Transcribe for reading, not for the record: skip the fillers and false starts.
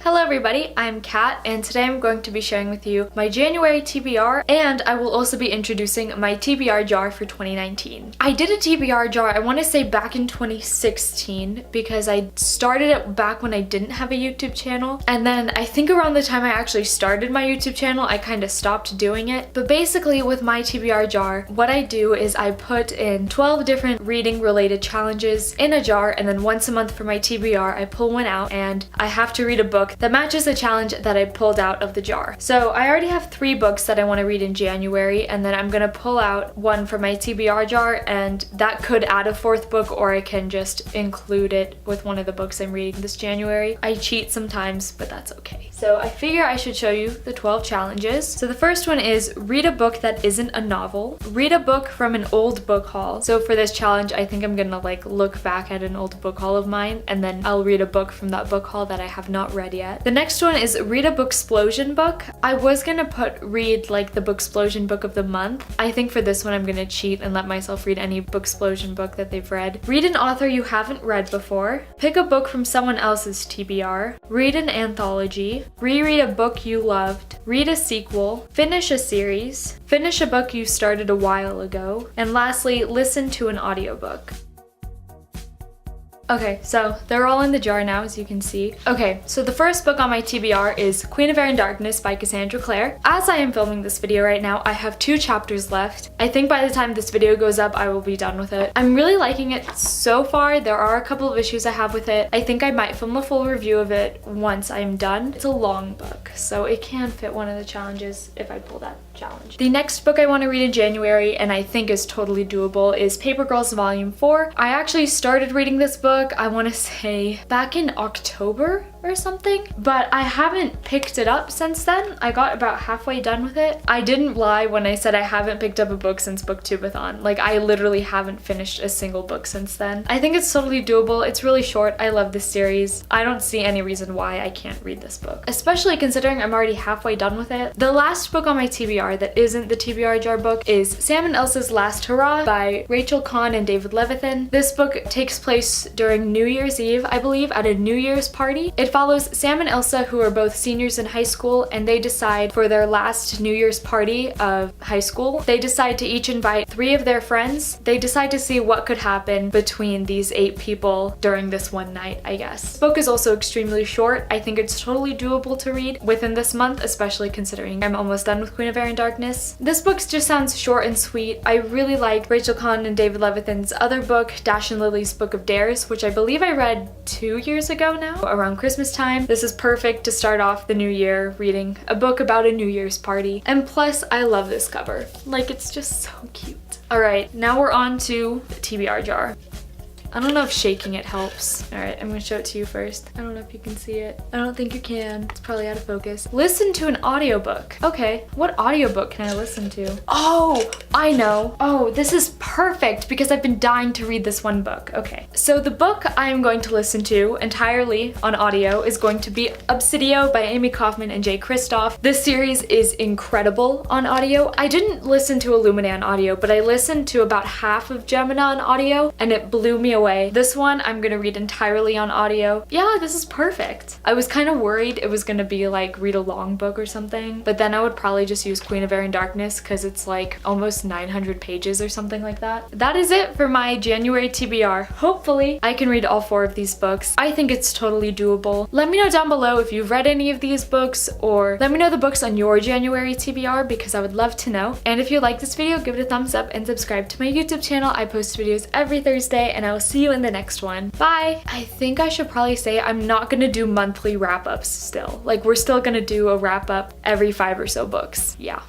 Hello everybody, I'm Kat, and today I'm going to be sharing with you my January TBR, and I will also be introducing my TBR jar for 2019. I did a TBR jar, I want to say back in 2016, because I started it back when I didn't have a YouTube channel, and then I think around the time I actually started my YouTube channel, I kind of stopped doing it. But basically with my TBR jar, what I do is I put in 12 different reading related challenges in a jar, and then once a month for my TBR, I pull one out and I have to read a book that matches the challenge that I pulled out of the jar. So I already have 3 books that I want to read in January, and then I'm gonna pull out one for my TBR jar, and that could add a 4th book, or I can just include it with one of the books I'm reading this January. I cheat sometimes, but that's okay. So I figure I should show you the 12 challenges. So the first one is read a book that isn't a novel. Read a book from an old book haul. So for this challenge, I think I'm gonna look back at an old book haul of mine, and then I'll read a book from that book haul that I have not read yet. The next one is read a booksplosion book. I was gonna read the booksplosion book of the month. I think for this one I'm gonna cheat and let myself read any booksplosion book that they've read. Read an author you haven't read before. Pick a book from someone else's TBR. Read an anthology. Reread a book you loved. Read a sequel. Finish a series. Finish a book you started a while ago. And lastly, listen to an audiobook. Okay, so they're all in the jar now, as you can see. Okay, so the first book on my TBR is Queen of Air and Darkness by Cassandra Clare. As I am filming this video right now, I have 2 chapters left. I think by the time this video goes up, I will be done with it. I'm really liking it so far. There are a couple of issues I have with it. I think I might film a full review of it once I'm done. It's a long book, so it can fit one of the challenges if I pull that challenge. The next book I want to read in January, and I think is totally doable, is Paper Girls Volume 4. I actually started reading this book, I want to say back in October or something, but I haven't picked it up since then. I got about halfway done with it. I didn't lie when I said I haven't picked up a book since Booktubeathon. I literally haven't finished a single book since then. I think it's totally doable. It's really short. I love this series. I don't see any reason why I can't read this book, especially considering I'm already halfway done with it. The last book on my TBR that isn't the TBR jar book is Sam and Elsa's Last Hurrah by Rachel Kahn and David Levithan. This book takes place during New Year's Eve, I believe, at a New Year's party. It follows Sam and Elsa, who are both seniors in high school, and they decide for their last New Year's party of high school, they decide to each invite 3 of their friends. They decide to see what could happen between these 8 people during this one night, I guess. The book is also extremely short. I think it's totally doable to read within this month, especially considering I'm almost done with Queen of Air and Darkness. This book just sounds short and sweet. I really like Rachel Kahn and David Levithan's other book, Dash and Lily's Book of Dares, which I believe I read 2 years ago now, around Christmas time. This is perfect to start off the new year reading a book about a New Year's party. And plus, I love this cover. It's just so cute. Alright, now we're on to the TBR jar. I don't know if shaking it helps. Alright, I'm gonna show it to you first. I don't know if you can see it. I don't think you can. It's probably out of focus. Listen to an audiobook. Okay, what audiobook can I listen to? Oh, I know. Oh, this is perfect because I've been dying to read this one book. Okay, so the book I am going to listen to entirely on audio is going to be Obsidio by Amy Kaufman and Jay Kristoff. This series is incredible on audio. I didn't listen to Illumina on audio, but I listened to about half of Gemina on audio, and it blew me away. This one I'm gonna read entirely on audio. Yeah, this is perfect. I was kind of worried it was gonna be read a long book or something, but then I would probably just use Queen of Air and Darkness because it's almost 900 pages or something like that. That is it for my January TBR. Hopefully I can read all 4 of these books. I think it's totally doable. Let me know down below if you've read any of these books, or let me know the books on your January TBR because I would love to know. And if you like this video, give it a thumbs up and subscribe to my YouTube channel. I post videos every Thursday, and I will see you in the next one. Bye! I think I should probably say I'm not gonna do monthly wrap-ups still. We're still gonna do a wrap-up every 5 or so books. Yeah.